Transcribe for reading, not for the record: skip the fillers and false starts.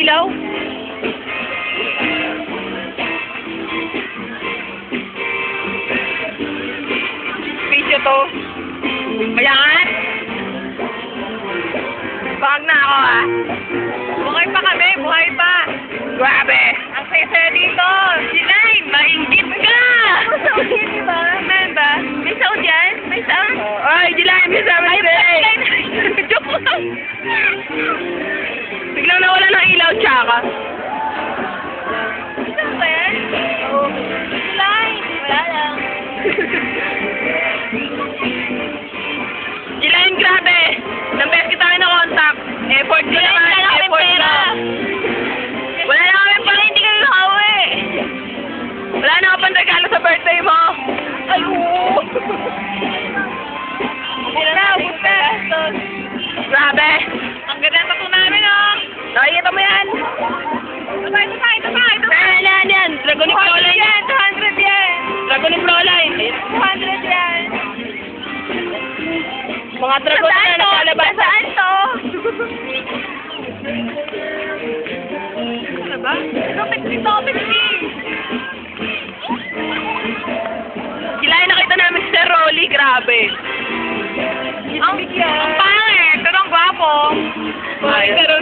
ilaw. Video to. Mayangan. Bag na ako ah. Buhay pa kami, buhay pa. Grabe. Ang saya-saya dito. Sinay, mainggit ka. Sound yan, di ba? Meron ba? May sound yan? May sound? Ay, Jilay, may sound. Ay, joke lang. Biglang nawala ng ilaw, tsaka. Saan ba yan? Oo. Jilay. Wala lang. Jilay, grabe. Nang-best kita na contact. Effort ko naman. Effort ko. Wala na kami pala, hindi kami makawi. Wala na ako pang regalo sa birthday mo. Ay, oo. Ubus na. Grabe. Ang ganda ng tattoo namin, oh. Nakikita mo yan. Ito pa. Yan. Dragonic Flowline yan. 200 yan. Dragonic Flowline. 200 yan. Mga dragon na nakalabas. Saan to? Ano ba? Topic please. Kilala nakita namin si Sir Rolly, grabe. Ang pangit, pero ang gwapo. Ay, pero